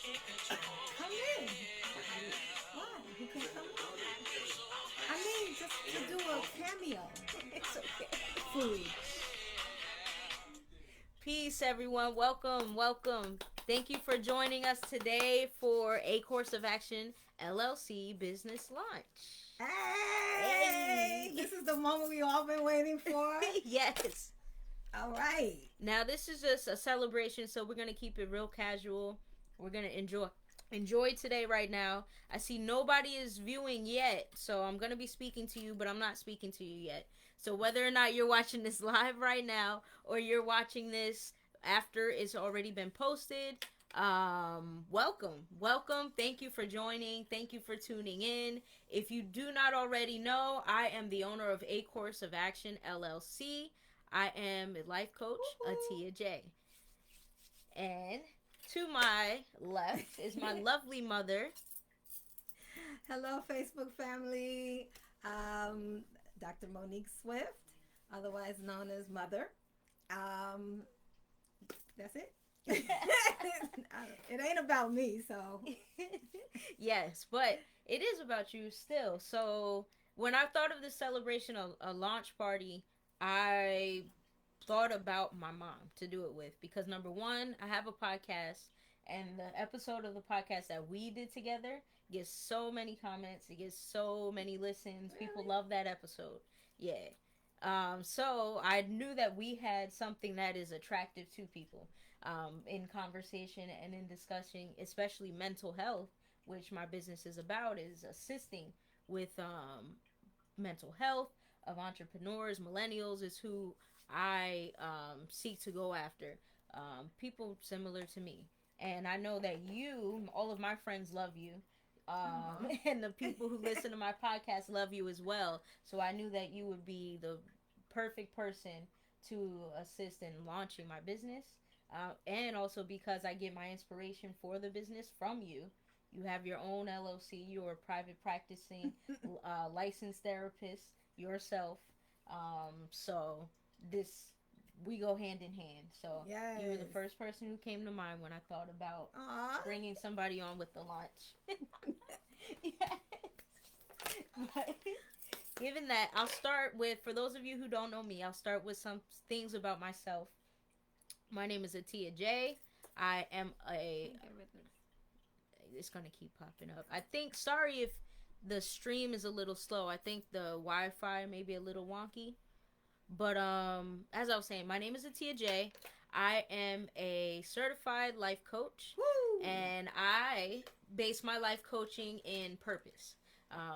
Come in. Why? You can't come on. I mean, just to do a cameo. It's okay. Food. Peace, everyone. Welcome, welcome. Thank you for joining us today for A Course of Action LLC Business Launch. Hey! Hey! This is the moment we all been waiting for. Yes. All right. Now this is just a celebration, so we're gonna keep it real casual. We're gonna enjoy today right now. I see nobody is viewing yet, so I'm gonna be speaking to you, but I'm not speaking to you yet. So whether or not you're watching this live right now or you're watching this after it's already been posted, welcome. Thank you for joining. Thank you for tuning in. If you do not already know, I am the owner of A Course of Action LLC. I am a life coach, Woohoo. Atiya J. And to my left is my lovely mother. Hello, Facebook family. Um, Dr. Monique Swift, otherwise known as Mother. Um, that's it. It ain't about me, so. Yes, but it is about you still. So when I thought of this celebration, a launch party, I thought about my mom to do it with because number one, I have a podcast, and the episode of the podcast that we did together gets so many comments, it gets so many listens. People Really? love that episode. Yeah. So I knew that we had something that is attractive to people in conversation and in discussing, especially mental health, which my business is about, is assisting with mental health of entrepreneurs. Millennials is who I seek to go after. People similar to me. And I know that you, all of my friends love you. Aw. And the people who listen to my podcast love you as well. So I knew that you would be the perfect person to assist in launching my business. And also because I get my inspiration for the business from you. You have your own LLC. You're a private practicing licensed therapist yourself. So this we go hand in hand. So you were the Yes. first person who came to mind when I thought about Aw. bringing somebody on with the launch. Yes. But given that, I'll start with, for those of you who don't know me, I'll start with some things about myself. My name is Atiya J. I am a it's gonna keep popping up. I think, sorry if the stream is a little slow. I think the Wi-Fi may be a little wonky. But as I was saying, my name is Atiya J. I am a certified life coach, Woo! and I base my life coaching in purpose.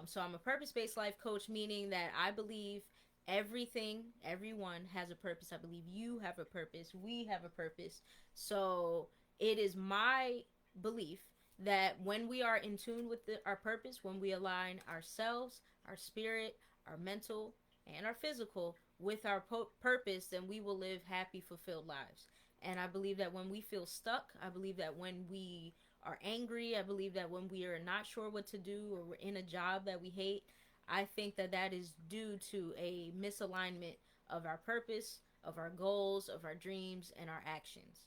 So I'm a purpose-based life coach, meaning that I believe everyone has a purpose. I believe you have a purpose. We have a purpose. So it is my belief that when we are in tune with our purpose, when we align ourselves, our spirit, our mental, and our physical with our purpose, then we will live happy, fulfilled lives. And I believe that when we feel stuck, I believe that when we are angry, I believe that when we are not sure what to do or we're in a job that we hate, I think that that is due to a misalignment of our purpose, of our goals, of our dreams, and our actions.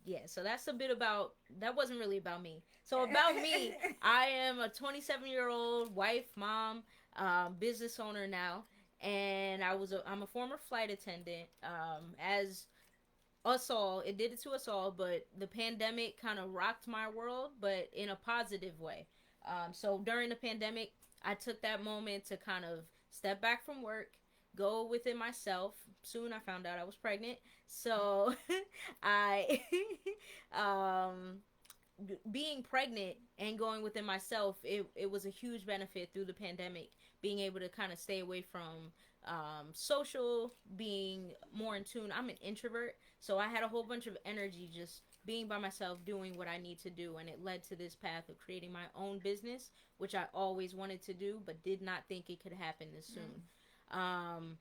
Yeah, so that's a bit about, that wasn't really about me. So about me, I am a 27-year-old wife, mom, business owner now, and I'm a former flight attendant. As us all, it did it to us all, but the pandemic kind of rocked my world, but in a positive way. So during the pandemic, I took that moment to kind of step back from work, go within myself. Soon I found out I was pregnant, so I being pregnant and going within myself, it was a huge benefit through the pandemic, being able to kind of stay away from social, being more in tune. I'm an introvert, so I had a whole bunch of energy just being by myself doing what I need to do, and it led to this path of creating my own business, which I always wanted to do but did not think it could happen this soon. um,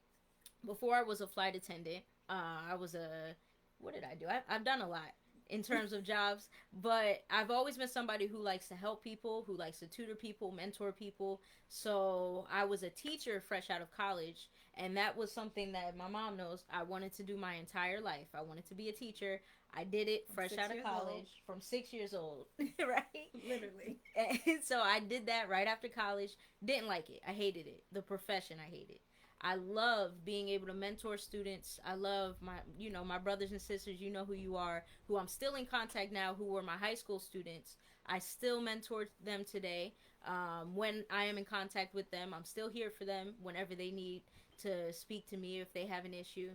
Before I was a flight attendant, I was a, what did I do? I've done a lot. in terms of jobs, but I've always been somebody who likes to help people, who likes to tutor people, mentor people. So I was a teacher fresh out of college, and that was something that my mom knows I wanted to do my entire life. I wanted to be a teacher. I did it From fresh six out of years old. college from 6 years old, right? Literally. And so I did that right after college. Didn't like it. I hated it. The profession I hated. I love being able to mentor students. I love my brothers and sisters, you know who you are, who I'm still in contact now, who were my high school students. I still mentor them today. When I am in contact with them, I'm still here for them whenever they need to speak to me if they have an issue.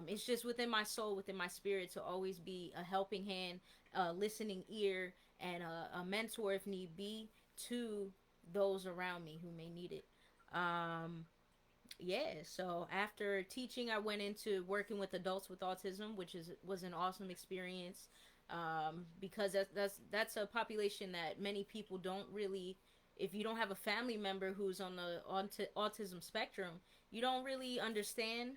It's just within my soul, within my spirit, to always be a helping hand, a listening ear, and a mentor if need be to those around me who may need it. Um, yeah, so after teaching, I went into working with adults with autism, which was an awesome experience, because that's a population that many people don't really. If you don't have a family member who's on the autism spectrum, you don't really understand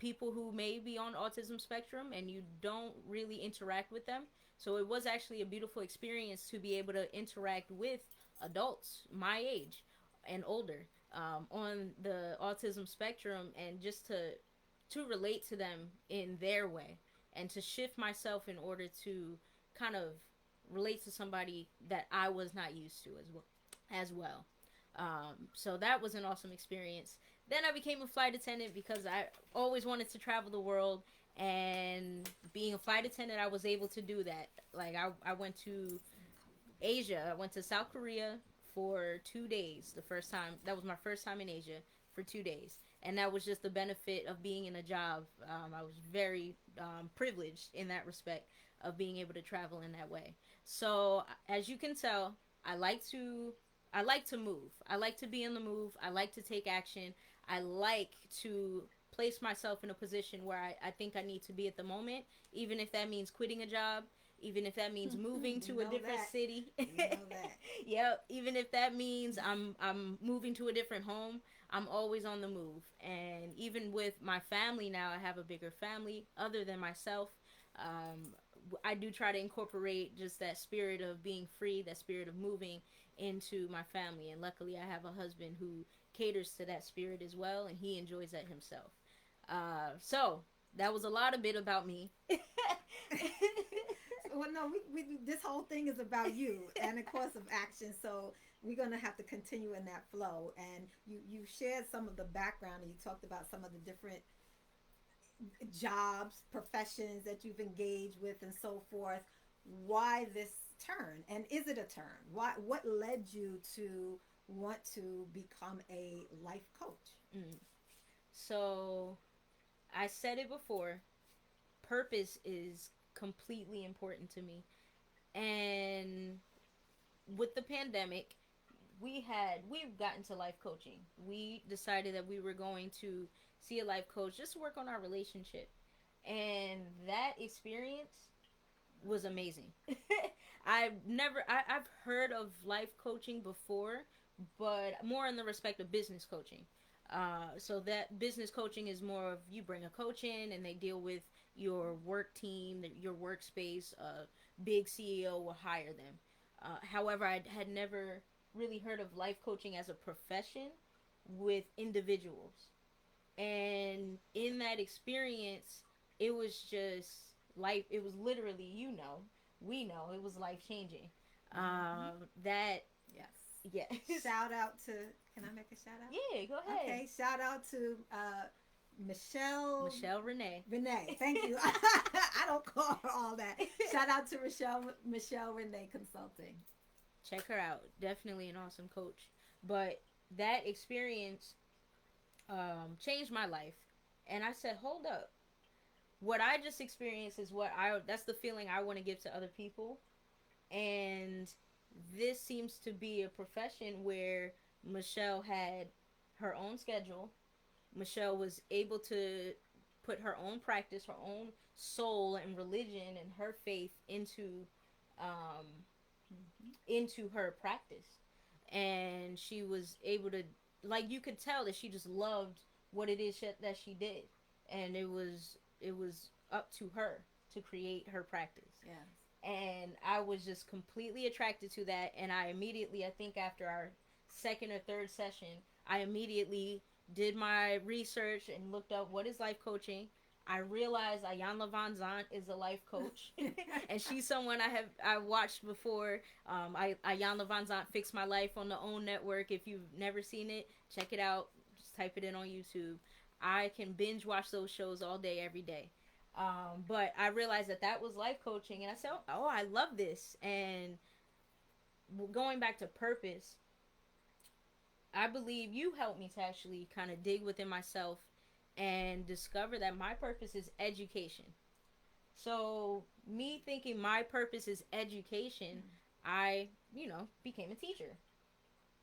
people who may be on autism spectrum, and you don't really interact with them. So it was actually a beautiful experience to be able to interact with adults my age and older, on the autism spectrum, and just to relate to them in their way, and to shift myself in order to kind of relate to somebody that I was not used to as well. So that was an awesome experience. Then I became a flight attendant because I always wanted to travel the world, and being a flight attendant, I was able to do that. Like I went to Asia. I went to South Korea for 2 days. The first time that was my first time in Asia for 2 days, and that was just the benefit of being in a job. I was very privileged in that respect of being able to travel in that way. So as you can tell, I like to I like to move. I like to be in the move. I like to take action. I like to place myself in a position where I think I need to be at the moment, even if that means quitting a job, even if that means moving You to a know different that. city. You know that. Yep, even if that means I'm moving to a different home, I'm always on the move. And even with my family now, I have a bigger family other than myself. Um, I do try to incorporate just that spirit of being free, that spirit of moving into my family. And luckily, I have a husband who caters to that spirit as well, and he enjoys that himself. So that was a lot of bit about me. Well, no, this whole thing is about you and a course of action. So we're gonna have to continue in that flow. And you shared some of the background, and you talked about some of the different jobs, professions that you've engaged with, and so forth. Why this turn, and is it a turn? What led you to want to become a life coach? Mm. So I said it before, purpose is completely important to me. And with the pandemic, we've gotten to life coaching. We decided that we were going to see a life coach just to work on our relationship. And that experience was amazing. I've heard of life coaching before, but more in the respect of business coaching. So that business coaching is more of, you bring a coach in and they deal with your work team, your workspace. Big CEO will hire them. However, I had never really heard of life coaching as a profession with individuals. And in that experience, it was just life. It was literally, we know it was life changing. Mm-hmm. That Yes. yeah. Shout out to. Can I make a shout out? Yeah, go ahead. Okay. Shout out to Michelle. Michelle Renee. Renee, thank you. I don't call her all that. Shout out to Michelle Renee Consulting. Check her out. Definitely an awesome coach. But that experience changed my life. And I said, hold up. What I just experienced is that's the feeling I want to give to other people. And this seems to be a profession where Michelle had her own schedule. Michelle was able to put her own practice, her own soul and religion and her faith um, into her practice. And she was able to, like, you could tell that she just loved what it is that she did. And it was up to her to create her practice. Yes. And I was just completely attracted to that. And I immediately, I think after our second or third session, I immediately did my research and looked up what is life coaching. I realized Ayanna Van Zant is a life coach, and she's someone I watched before. Ayanna Van Zant Fix My Life on the OWN network. If you've never seen it, check it out. Just type it in on YouTube. I can binge watch those shows all day, every day. But I realized that that was life coaching, and I said, "Oh, I love this." And going back to purpose, I believe you helped me to actually kind of dig within myself and discover that my purpose is education. So, me thinking my purpose is education, I, became a teacher.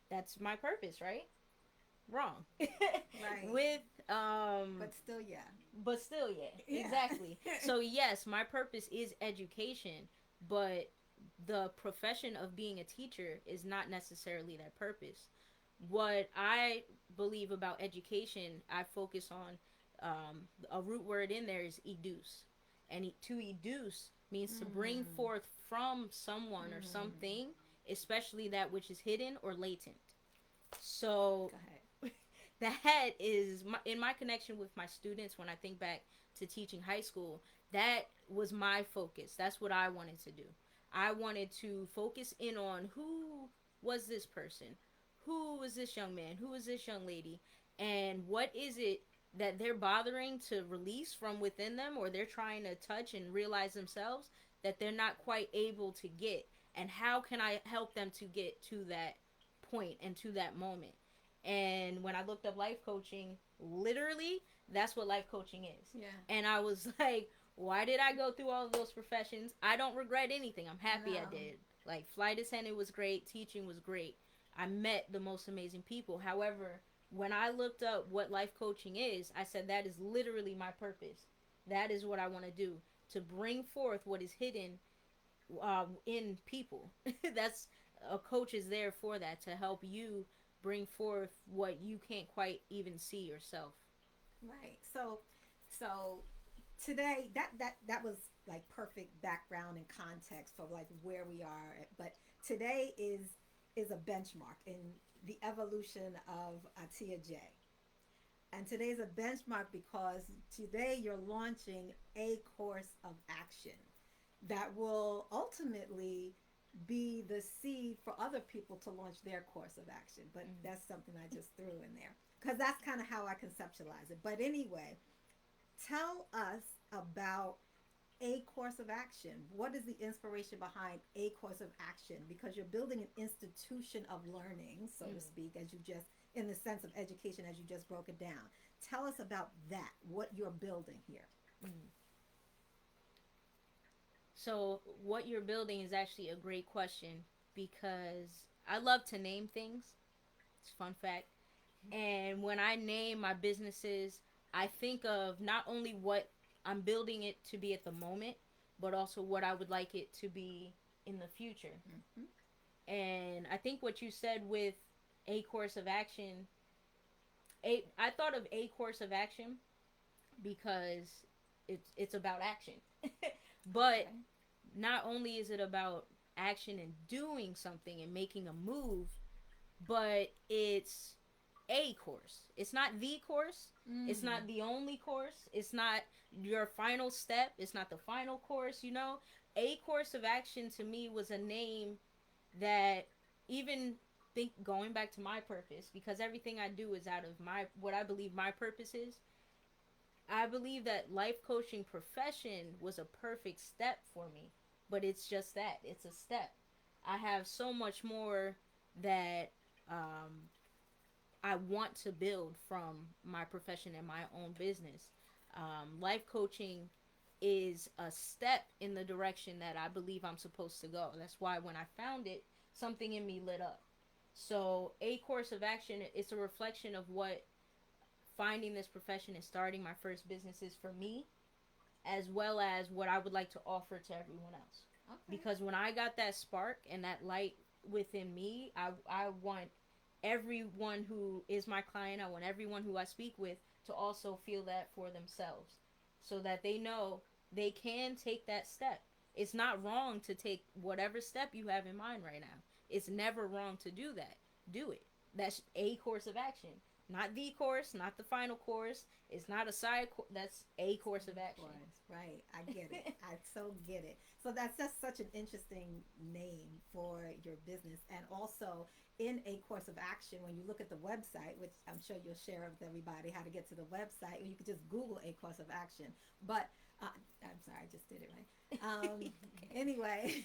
That's my purpose, right? Wrong. Right. With But still, yeah. but still, yeah, Yeah. exactly. So yes, my purpose is education, but the profession of being a teacher is not necessarily that purpose. What I believe about education, I focus on, a root word in there is educe, and to educe means to bring Mm. forth from someone or Mm. something, especially that which is hidden or latent. So Go ahead. that is in my connection with my students. When I think back to teaching high school, that was my focus. That's what I wanted to do. I wanted to focus in on who was this person, who was this young man, who was this young lady, and what is it that they're bothering to release from within them, or they're trying to touch and realize themselves that they're not quite able to get, and how can I help them to get to that point and to that moment. And when I looked up life coaching, literally, that's what life coaching is. Yeah. And I was like, why did I go through all of those professions? I don't regret anything. I'm happy I No. did. Like, flight attendant was great, teaching was great. I met the most amazing people. However, when I looked up what life coaching is, I said that is literally my purpose. That is what I want to do, to bring forth what is hidden, in people. That's a coach is there for that, to help you bring forth what you can't quite even see yourself. Right. So today that was like perfect background and context for like where we are. But today is a benchmark in the evolution of Atiya J. And today's a benchmark because today you're launching a course of action that will ultimately be the seed for other people to launch their course of action. But Mm-hmm. that's something I just threw in there because that's kind of how I conceptualize it. But anyway, tell us about a course of action. What is the inspiration behind a course of action? Because you're building an institution of learning, so to Mm-hmm. speak, as you just, in the sense of education, as you just broke it down. Tell us about that, what you're building here. Mm-hmm. So, what you're building is actually a great question, because I love to name things. It's a fun fact. And when I name my businesses, I think of not only what I'm building it to be at the moment, but also what I would like it to be in the future. Mm-hmm. And I think what you said with a course of action, I thought of a course of action because it's about action. But Okay. not only is it about action and doing something and making a move, but it's a course. It's not the course. It's Mm. not the only course. It's not your final step. It's not the final course. A course of action to me was a name that, even think going back to my purpose, because everything I do is out of my what I believe my purpose is. I believe that life coaching profession was a perfect step for me, but it's just that, it's a step. I have so much more that, um, I want to build from my profession and my own business. Life coaching is a step in the direction that I believe I'm supposed to go. That's why when I found it, something in me lit up. So, a course of action, it's a reflection of what finding this profession and starting my first business is for me, as well as what I would like to offer to everyone else. Okay. Because when I got that spark and that light within me, I want everyone who is my client, I want everyone who I speak with to also feel that for themselves, so that they know they can take that step. It's not wrong to take whatever step you have in mind right now. It's never wrong to do that. Do it. That's a course of action. Not the course, not the final course. It's not a side course. That's a course of action. Course, right. I get it. I so get it. So that's just such an interesting name for your business. And also, in a course of action, when you look at the website, which I'm sure you'll share with everybody how to get to the website, or you could just Google a course of action. But I'm sorry, I just did it right. Anyway,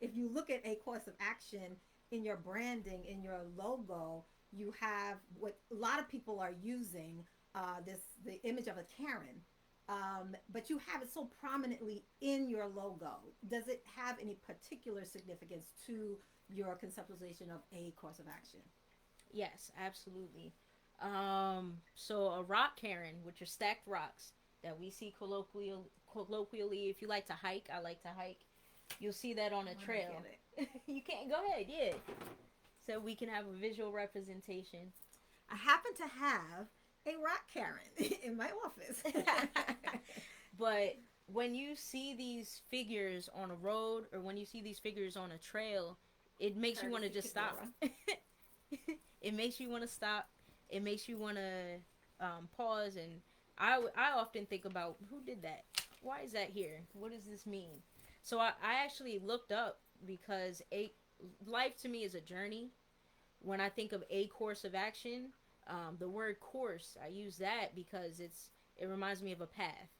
if you look at a course of action in your branding, in your logo, you have what a lot of people are using, the image of a Karen, but you have it so prominently in your logo. Does it have any particular significance to your conceptualization of a course of action? Yes, absolutely. So a rock Karen, which are stacked rocks that we see colloquially. If you like to hike, I like to hike. You'll see that on a trail. You can't go ahead, yeah. So we can have a visual representation. I happen to have a rock Karen in my office. But when you see these figures on a road, or when you see these figures on a trail, it makes you want to just stop. It makes you want to stop. It makes you want to pause. And I often think about, who did that? Why is that here? What does this mean? So I actually looked up, because life to me is a journey. When I think of a course of action, the word course, I use that because it reminds me of a path.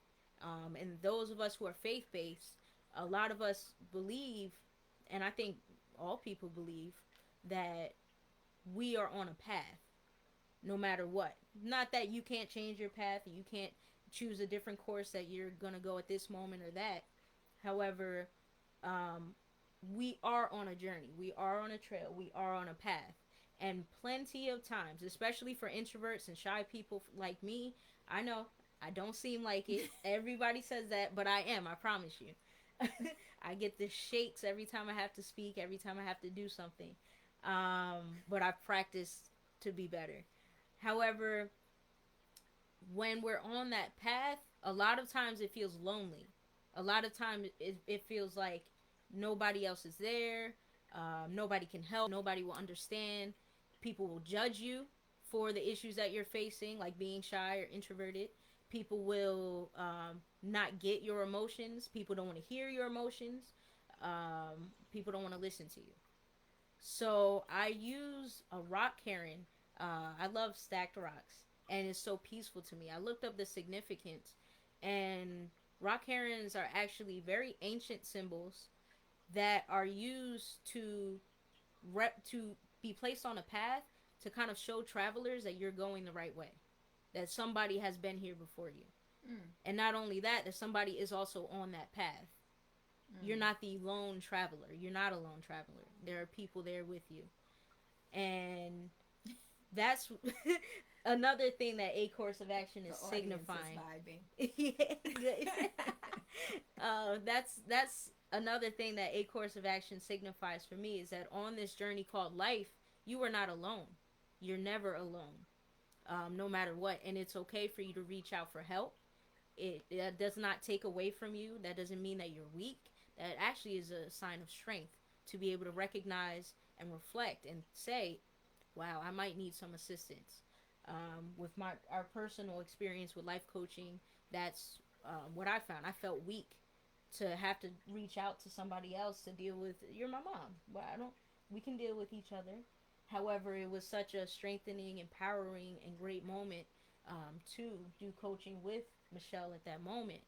And those of us who are faith-based, a lot of us believe, and I think all people believe, that we are on a path, no matter what. Not that you can't change your path, and you can't choose a different course that you're going to go at this moment or that. However, we are on a journey. We are on a trail. We are on a path. And plenty of times, especially for introverts and shy people like me, I know I don't seem like it. Everybody says that, but I am, I promise you. I get the shakes every time I have to speak, every time I have to do something. But I've practiced to be better. However, when we're on that path, a lot of times it feels lonely. A lot of times it feels like nobody else is there. Nobody can help. Nobody will understand. People will judge you for the issues that you're facing, like being shy or introverted. People will not get your emotions. People don't want to hear your emotions. People don't want to listen to you. So I use a rock Karen. I love stacked rocks, and it's so peaceful to me. I looked up the significance, and rock Karens are actually very ancient symbols that are used to be placed on a path to kind of show travelers that you're going the right way, that somebody has been here before you. And not only that, that somebody is also on that path. You're not the lone traveler. You're not a lone traveler. There are people there with you. And that's another thing that a course of action is signifying. That's another thing that a course of action signifies for me, is that on this journey called life, you are not alone. You're never alone, no matter what. And it's okay for you to reach out for help. It does not take away from you. That doesn't mean that you're weak. That actually is a sign of strength, to be able to recognize and reflect and say, wow, I might need some assistance. With our personal experience with life coaching, that's what I found. I felt weak to have to reach out to somebody else to deal with. You're my mom. Well, we can deal with each other. However, it was such a strengthening, empowering, and great moment to do coaching with Michelle at that moment.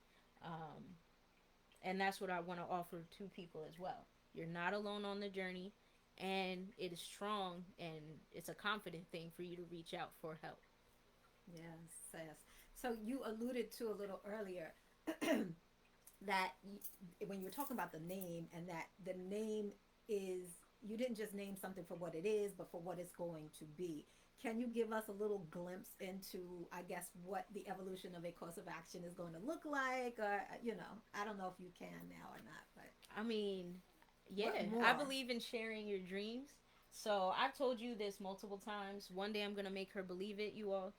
And that's what I want to offer to people as well. You're not alone on the journey, and it is strong, and it's a confident thing for you to reach out for help. Yes. So you alluded to a little earlier that when you were talking about the name, and that the name is, you didn't just name something for what it is, but for what it's going to be. Can you give us a little glimpse into, I guess, what the evolution of a course of action is going to look like? Or, I don't know if you can now or not, but. I mean, yeah, I believe in sharing your dreams. So I've told you this multiple times. One day I'm going to make her believe it, you all.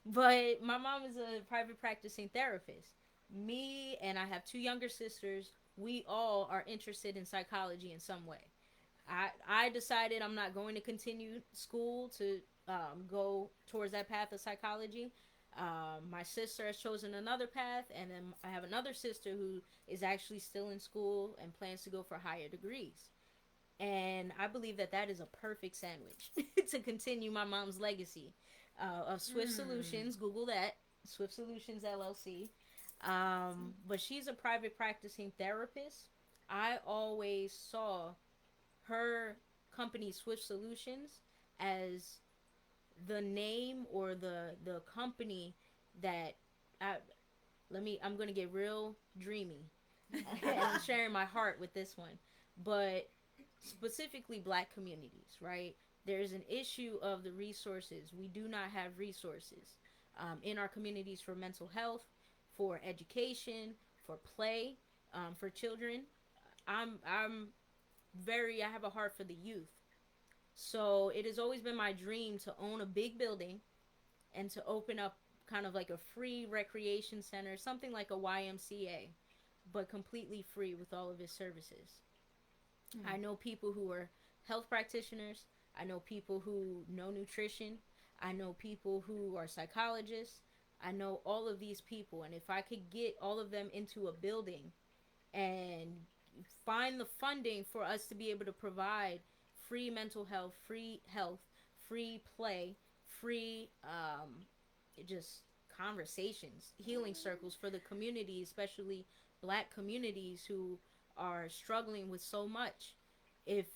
But my mom is a private practicing therapist. Me and I have two younger sisters. We all are interested in psychology in some way. I decided I'm not going to continue school to go towards that path of psychology. My sister has chosen another path, and then I have another sister who is actually still in school and plans to go for higher degrees. And I believe that that is a perfect sandwich to continue my mom's legacy of Swift Mm. Solutions. Google that, Swift Solutions LLC. But she's a private practicing therapist. I always saw her company, Swift Solutions, as the name or the company that I, I'm gonna get real dreamy and I'm sharing my heart with this one, but specifically black communities, right? There's an issue of the resources. We do not have resources in our communities for mental health, for education, for play, for children. I'm I have a heart for the youth. So it has always been my dream to own a big building and to open up kind of like a free recreation center, something like a YMCA, but completely free with all of its services. I Mm. know people who are health practitioners. I know people who know nutrition. I know people who are psychologists. I know all of these people. And if I could get all of them into a building and find the funding for us to be able to provide free mental health, free play, free just conversations, healing circles for the community, especially black communities who are struggling with so much. If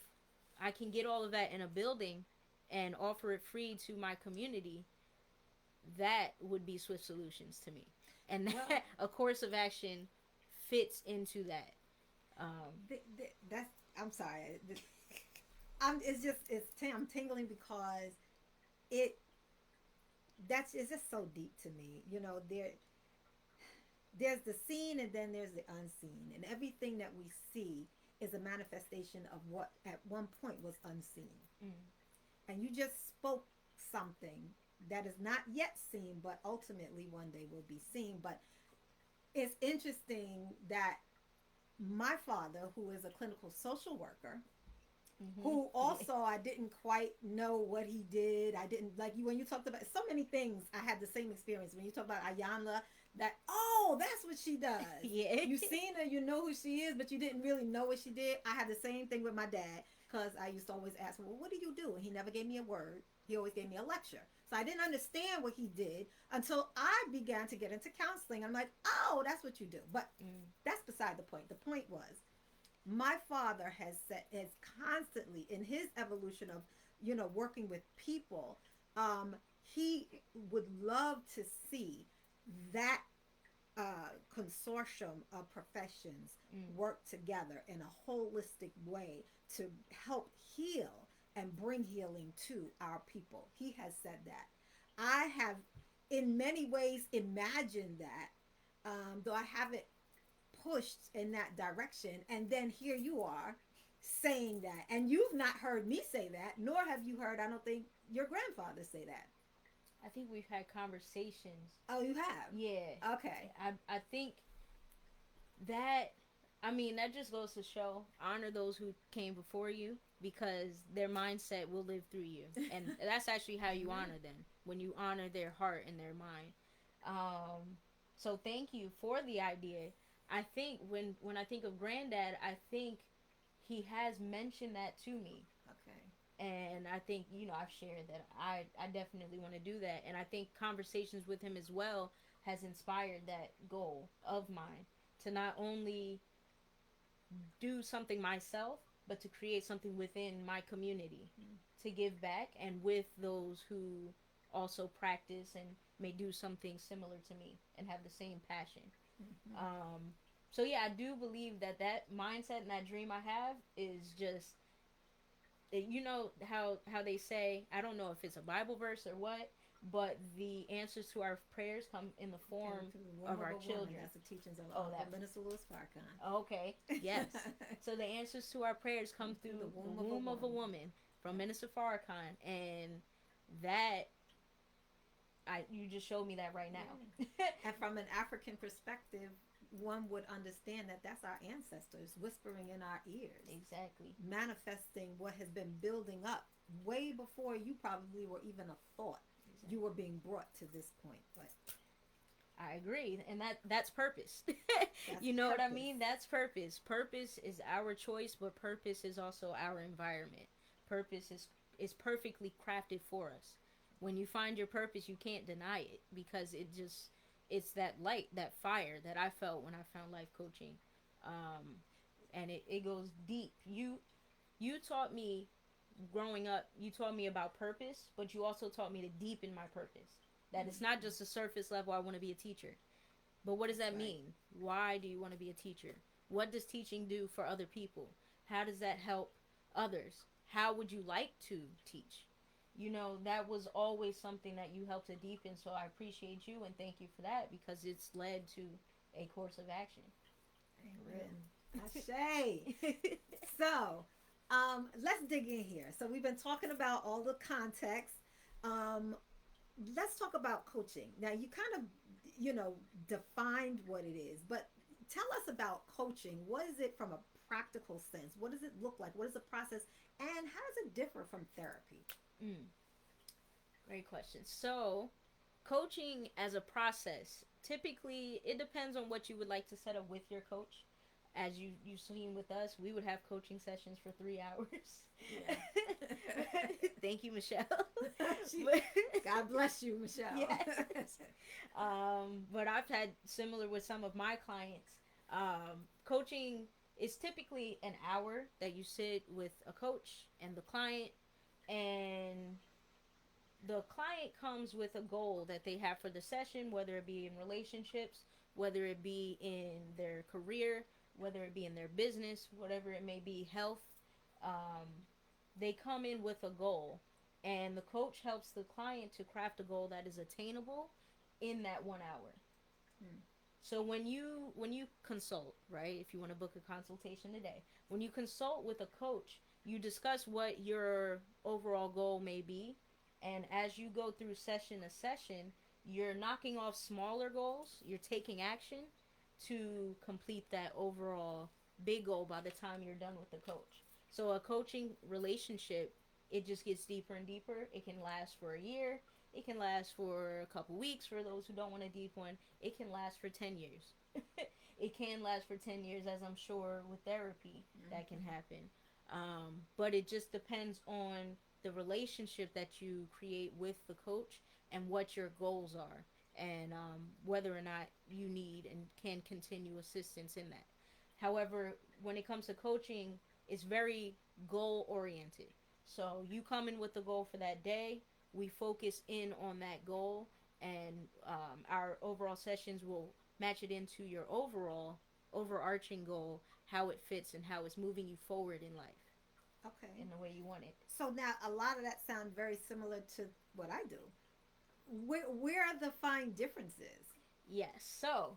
I can get all of that in a building and offer it free to my community, that would be Swift Solutions to me. And Well, that, a course of action fits into that. that's. I'm sorry. I'm. It's just. I'm tingling because it. That's. It's just so deep to me. There's the seen and then there's the unseen, and everything that we see is a manifestation of what at one point was unseen. Mm. And you just spoke something that is not yet seen, but ultimately one day will be seen. But it's interesting that my father, who is a clinical social worker, Mm-hmm. who Yeah. also I didn't quite know what he did. I didn't like you when you talked about so many things. I had the same experience when you talk about Ayanla. That that's what she does. Yeah. You've seen her, you know who she is, but you didn't really know what she did. I had the same thing with my dad because I used to always ask, "Well, what do you do?" And he never gave me a word. He always gave me a lecture. So I didn't understand what he did until I began to get into counseling. I'm like, "Oh, that's what you do." But Mm. that's beside the point. The point was my father has constantly in his evolution of working with people, he would love to see that consortium of professions Mm. work together in a holistic way to help heal and bring healing to our people. He has said that. I have in many ways imagined that, though I haven't pushed in that direction. And then here you are saying that. And you've not heard me say that, nor have you heard, I don't think, your grandfather say that. I think we've had conversations. Oh, you have? Yeah. Okay. I think that I mean that just goes to show honor those who came before you because their mindset will live through you. And that's actually how you Mm-hmm. honor them when you honor their heart and their mind. So thank you for the idea. I think when I think of granddad, I think he has mentioned that to me, Okay. and I think I've shared that I definitely want to do that, and I think conversations with him as well has inspired that goal of mine to not only do something myself but to create something within my community to give back and with those who also practice and may do something similar to me and have the same passion. Mm-hmm. So yeah, I do believe that that mindset and that dream I have is just how they say, I don't know if it's a Bible verse or what, but the answers to our prayers come in the And form through the womb of of our a woman, children. that's the teachings of Oh, Uncle that. Minister Louis Farrakhan. Okay. Yes. So the answers to our prayers come Come through the through the womb of a womb of a woman. woman from Yep. Minister Farrakhan, and that You just showed me that right Yeah. now. And from an African perspective, one would understand that that's our ancestors whispering in our ears, Exactly. manifesting what has been building up way before you probably were even a thought. You Exactly. were being brought to this point, but I agree, and that's purpose. that's You know what I purpose. mean? That's purpose. Purpose is our choice, but purpose is also our environment. Purpose is perfectly crafted for us. When you find your purpose, you can't deny it because it's that light, that fire that I felt when I found life coaching, um, and it goes deep. You taught me growing up. You taught me about purpose, but you also taught me to deepen my purpose. That it's not just a surface level. I want to be a teacher. But what does That's that right. mean? Why do you want to be a teacher? What does teaching do for other people? How does that help others? How would you like to teach? That was always something that you helped to deepen. So I appreciate you and thank you for that because it's led to a course of action. For Amen. Ashe. real. So, let's dig in here. So we've been talking about all the context. Um, let's talk about coaching. Now, you kind of, defined what it is, but tell us about coaching. What is it from a practical sense? What does it look like? What is the process? And how does it differ from therapy? Mm, great question. So, coaching as a process, typically it depends on what you would like to set up with your coach. As you've seen with us, we would have coaching sessions for 3 hours. Yeah. Thank you, Michelle. She- But- God bless you, Michelle. yes. But I've had similar with some of my clients. Coaching is typically an hour that you sit with a coach and the client, and the client comes with a goal that they have for the session, whether it be in relationships, whether it be in their career, whether it be in their business, whatever it may be, health. Um, they come in with a goal, and the coach helps the client to craft a goal that is attainable in that 1 hour. Hmm. So when you consult, right? If you want to book a consultation today, when you consult with a coach, you discuss what your overall goal may be, and as you go through session to session, you're knocking off smaller goals, you're taking action to complete that overall big goal by the time you're done with the coach. So a coaching relationship, it just gets deeper and deeper. It can last for a year. It can last for a couple weeks for those who don't want a deep one. It can last for 10 years. It can last for 10 years, as I'm sure with therapy that can Mm-hmm. happen. But it just depends on the relationship that you create with the coach and what your goals are, and whether or not you need and can continue assistance in that. However, when it comes to coaching, it's very goal oriented. So you come in with the goal for that day, we focus in on that goal, and our overall sessions will match it into your overall overarching goal, how it fits and how it's moving you forward in life Okay. in the way you want it. So now a lot of that sounds very similar to what I do. Where are the fine differences? Yes. So,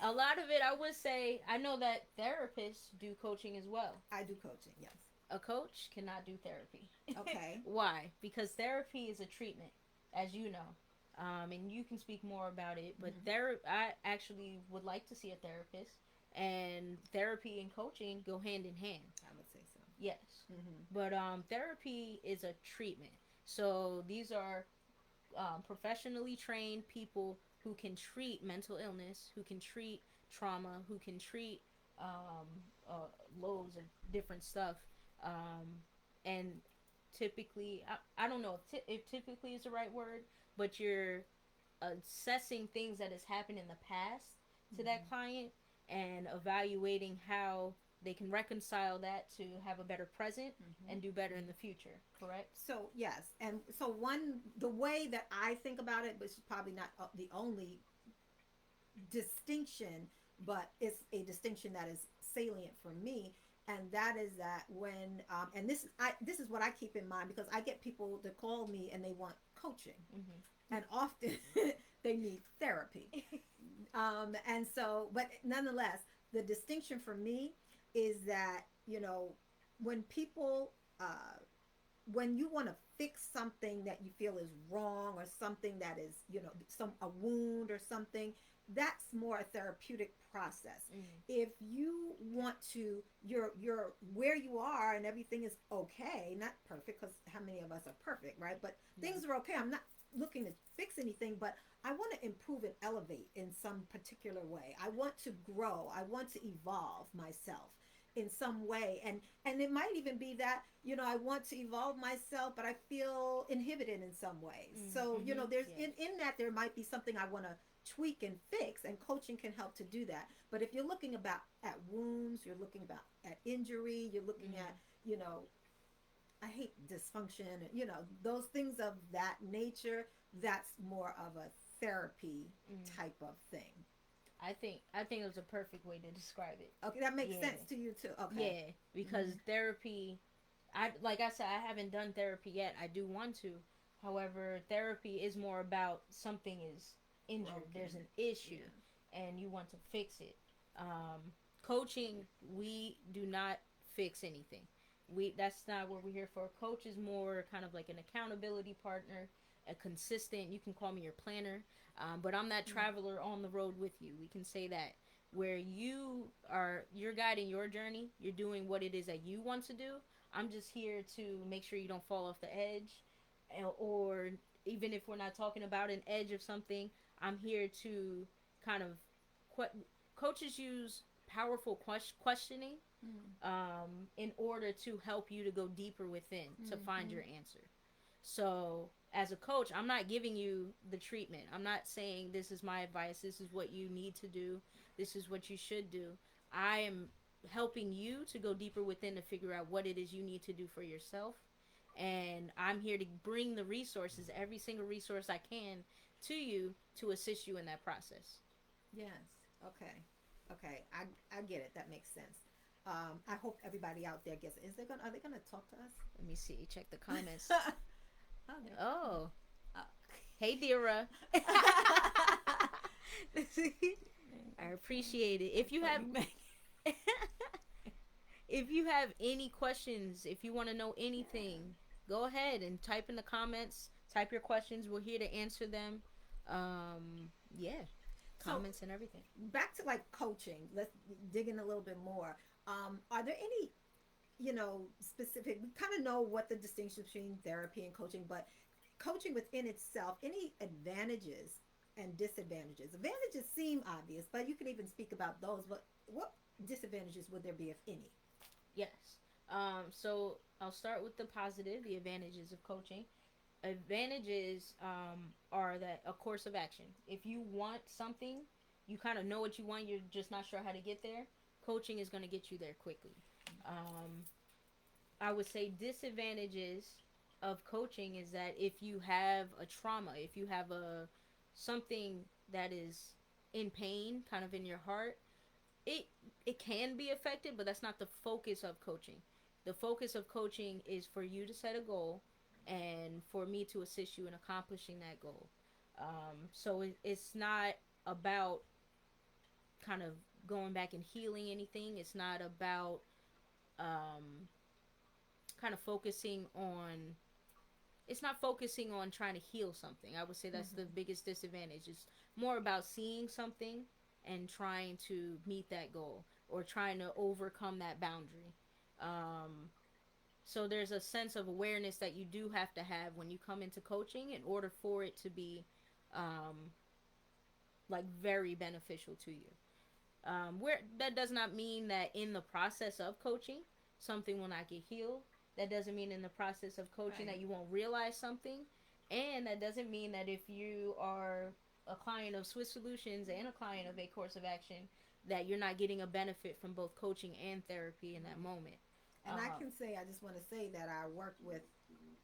a lot of it, I would say, I know that therapists do coaching as well. I do coaching, yes. A coach cannot do therapy. Okay. Why? Because therapy is a treatment, as you know. And you can speak more about it, but Mm-hmm. I actually would like to see a therapist, and therapy and coaching go hand in hand. I would say so. Yes. Mm-hmm. But therapy is a treatment. So these are professionally trained people who can treat mental illness, who can treat trauma, who can treat um, loads of different stuff. Um, and typically, I don't know if typically is the right word, but you're assessing things that has happened in the past to Mm-hmm. that client and evaluating how they can reconcile that to have a better present Mm-hmm. and do better Mm-hmm. in the future. Correct? So yes, and so the way that I think about it, which is probably not the only distinction, but it's a distinction that is salient for me, and that is that when and this is what I keep in mind because I get people to call me and they want coaching, and often they need therapy, and so but nonetheless, the distinction for me is that when people when you want to fix something that you feel is wrong, or something that is, some a wound or something, that's more a therapeutic process. Mm. If you want to, you're where you are and everything is okay, not perfect, because how many of us are perfect, right? But Yeah. things are okay. I'm not looking to fix anything, but I want to improve and elevate in some particular way. I want to grow. I want to evolve myself in some way. And it might even be that, I want to evolve myself, but I feel inhibited in some ways. Mm. So, Mm-hmm. there's Yes. in that there might be something I want to tweak and fix, and coaching can help to do that. But if you're looking about at wounds, you're looking about at injury, you're looking Mm. at, I hate dysfunction, those things of that nature, that's more of a therapy Mm. type of thing. I think it was a perfect way to describe it. Okay, that makes Yeah. sense to you too. Okay. Yeah, because Mm-hmm. therapy, I like I said, I haven't done therapy yet. I do want to. However, therapy is more about something is injured. There's Broken. an issue, Yeah. and you want to fix it. Coaching, we do not fix anything. That's not what we're here for. Coach is more kind of like an accountability partner, a consistent. You can call me your planner, but I'm that Mm. traveler on the road with you. We can say that where you're guiding your journey, you're doing what it is that you want to do. I'm just here to make sure you don't fall off the edge, or even if we're not talking about an edge of something, I'm here to kind of coaches use powerful questioning, Mm. in order to help you to go deeper within to find Mm-hmm. your answer. So, as a coach, I'm not giving you the treatment. I'm not saying this is my advice, this is what you need to do, this is what you should do. I am helping you to go deeper within to figure out what it is you need to do for yourself. And I'm here to bring the resources, every single resource I can, to you to assist you in that process. Yes. Okay. Okay. I get it. That makes sense. I hope everybody out there gets it. Are they gonna talk to us? Let me see, check the comments. Oh, they're coming. Oh, Oh. hey, Dira. I appreciate it. If you have if you have any questions, if you want to know anything, go ahead and type in the comments. Type your questions. We're here to answer them. Yeah, So comments and everything. back to like coaching. Let's dig in a little bit more. Are there any, specific? We kind of know what the distinction between therapy and coaching, but coaching within itself, any advantages and disadvantages? Advantages seem obvious, but you can even speak about those. But what disadvantages would there be, if any? Yes. So I'll start with the positive, the advantages of coaching. Advantages are that a course of action. If you want something, you kind of know what you want, you're just not sure how to get there. Coaching is going to get you there quickly. Um, I would say disadvantages of coaching is that if you have a trauma, if you have a something that is in pain, kind of in your heart, it it can be affected, but that's not the focus of coaching. The focus of coaching is for you to set a goal and for me to assist you in accomplishing that goal. So it's not about kind of going back and healing anything. It's not about um, kind of focusing on it's not focusing on trying to heal something. I would say that's the Mm-hmm. biggest disadvantage. It's more about seeing something and trying to meet that goal or trying to overcome that boundary. Um, so there's a sense of awareness that you do have to have when you come into coaching in order for it to be um, like very beneficial to you. Where that does not mean that in the process of coaching something will not get healed. That doesn't mean in the process of coaching Right. that you won't realize something, and that doesn't mean that if you are a client of Swiss Solutions and a client of A Course of Action that you're not getting a benefit from both coaching and therapy in that Right. moment. And I Um, can say, I just want to say that our work with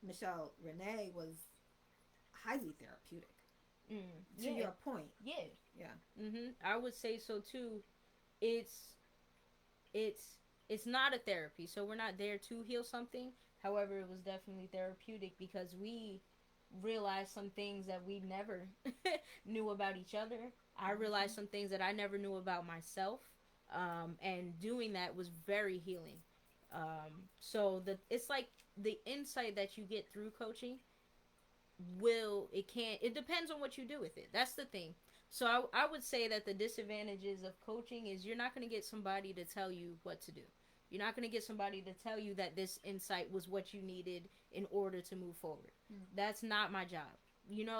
Michelle Renee was highly therapeutic. To yeah, your point. yeah. Yeah. I would say so too. It's it's it's not a therapy, so we're not there to heal something. However, it was definitely therapeutic because we realized some things that we never knew about each other. I Mm-hmm. realized some things that I never knew about myself, and doing that was very healing. So it's like the insight that you get through coaching will it can't it depends on what you do with it. That's the thing. So I would say that the disadvantages of coaching is you're not going to get somebody to tell you what to do. You're not going to get somebody to tell you that this insight was what you needed in order to move forward. That's not my job.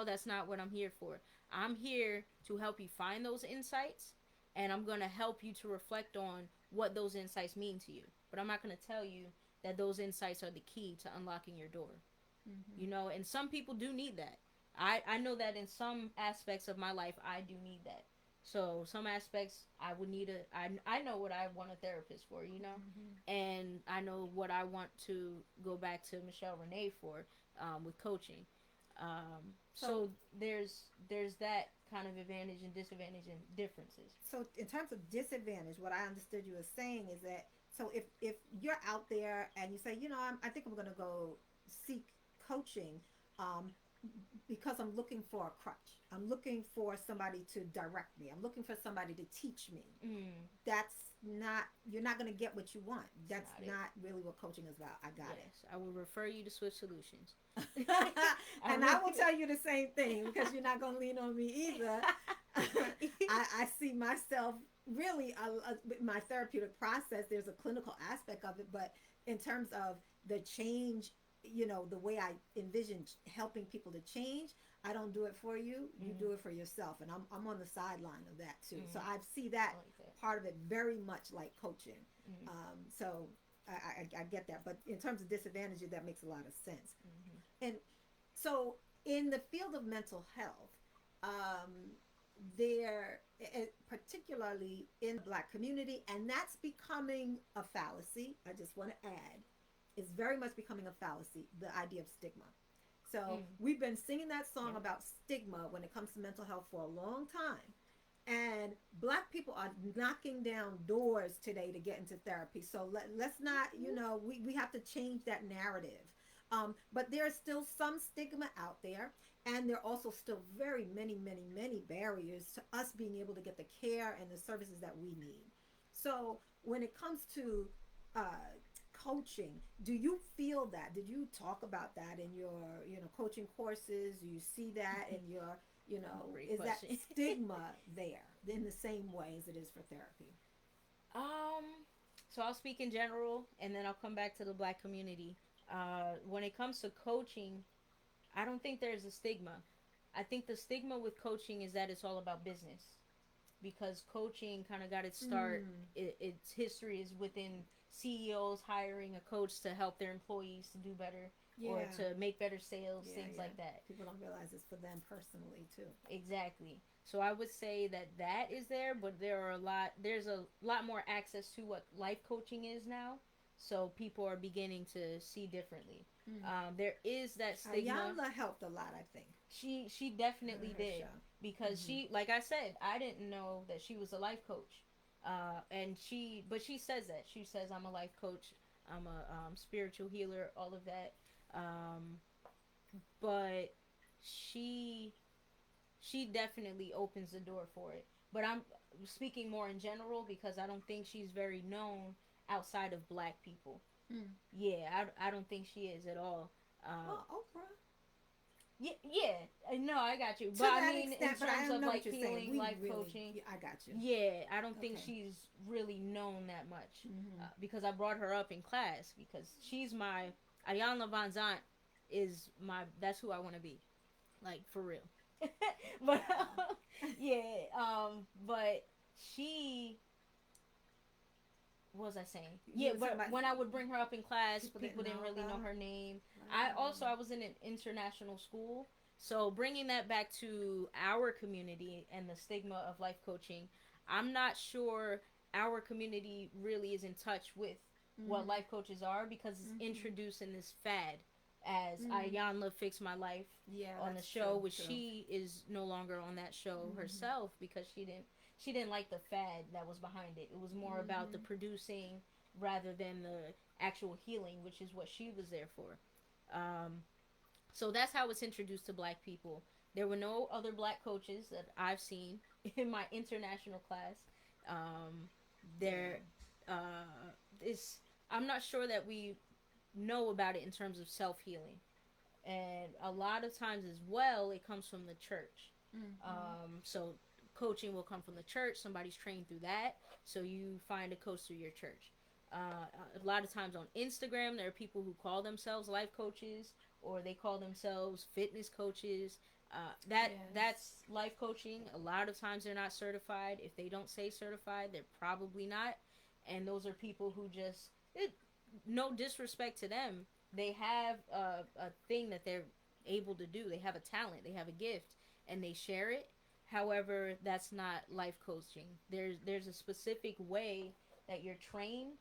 That's not what I'm here for. I'm here to help you find those insights, and I'm going to help you to reflect on what those insights mean to you. But I'm not going to tell you that those insights are the key to unlocking your door. And some people do need that. I know that in some aspects of my life I do need that. So some aspects I would need I know what I want a therapist for. And I know what I want to go back to Michelle Renee for, with coaching. So there's that kind of advantage and disadvantage and differences. So in terms of disadvantage, what I understood you as saying is that, so if you're out there and you say, I think I'm going to go seek coaching, um, because I'm looking for a crutch. I'm looking for somebody to direct me. I'm looking for somebody to teach me. That's not, you're not going to get what you want. That's not really what coaching is about. I got it. I will refer you to Swift Solutions. And I will tell you the same thing, because you're not going to lean on me either. I see myself really, my therapeutic process, there's a clinical aspect of it, but in terms of the change, the way I envision helping people to change, I don't do it for you. You do it for yourself. And I'm on the sideline of that too. So I see that, part of it very much like coaching. So I get that. But in terms of disadvantages, that makes a lot of sense. And so in the field of mental health, there, particularly in the Black community, and that's becoming a fallacy, I just want to add, is very much becoming a fallacy, the idea of stigma. So we've been singing that song about stigma when it comes to mental health for a long time. And Black people are knocking down doors today to get into therapy. So let's not, we have to change that narrative. But there's still some stigma out there. And there are also still very many, many, many barriers to us being able to get the care and the services that we need. So when it comes to coaching, do you feel that? Did you talk about that in your, coaching courses? Do you see that in your, Great is question. that stigma there in the same way as it is for therapy? So I'll speak in general, and then I'll come back to the Black community. When it comes to coaching, I don't think there's a stigma. I think the stigma with coaching is that it's all about business, because coaching kind of got its start. Its history is within CEOs hiring a coach to help their employees to do better, or to make better sales, things like that. People don't realize it's for them personally too. Exactly. So I would say that is there, but there's a lot more access to what life coaching is now. So people are beginning to see differently. There is that stigma. Ayala helped a lot, I think. She definitely did, because she, like I said, I didn't know that she was a life coach. But she says that. She says, I'm a life coach, I'm a spiritual healer, all of that. But she definitely opens the door for it. But I'm speaking more in general, because I don't think she's very known outside of Black people. Yeah, I don't think she is at all. Well, Oprah. Yeah, no, I got you. To But I that mean, extent, in but I terms of know what like you're saying. healing, We life really, coaching, I got you. yeah, I don't think Okay. she's really known that much, because I brought her up in class, because she's my Ariana Van Zant is my, that's who I want to be, like, for real. But yeah, but she, what was I saying? Yeah, but when I would bring her up in class, people didn't really know her name. I was in an international school, so bringing that back to our community and the stigma of life coaching, I'm not sure our community really is in touch with what life coaches are, because it's introduced in this fad as Ayanla Fix My Life on the show, which she is no longer on that show herself, because she didn't like the fad that was behind it. It was more about the producing rather than the actual healing, which is what she was there for. So that's how it's introduced to Black people. There were no other Black coaches that I've seen in my international class. There is I'm not sure that we know about it in terms of self healing. And a lot of times as well, it comes from the church. Mm-hmm. So coaching will come from the church. Somebody's trained through that, so you find a coach through your church. A lot of times on Instagram, there are people who call themselves life coaches or they call themselves fitness coaches. That's Yes. life coaching. A lot of times they're not certified. If they don't say certified, they're probably not. And those are people who just no disrespect to them, they have a thing that they're able to do. They have a talent, they have a gift, and they share it. However, that's not life coaching. There's a specific way that you're trained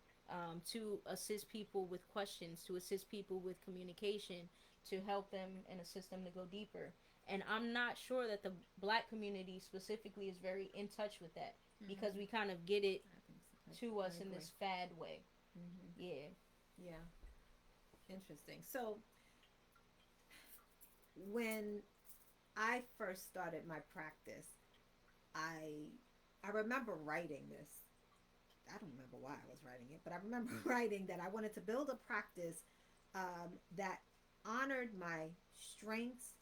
to assist people with questions, to assist people with communication, to help them and assist them to go deeper. And I'm not sure that the black community specifically is very in touch with that because Mm-hmm. we kind of get it I think so. to I us in agree. this fad way. Mm-hmm. Yeah. Yeah. Interesting. So when I first started my practice, I I remember writing this. I don't remember why I was writing it, but I remember writing that I wanted to build a practice that honored my strengths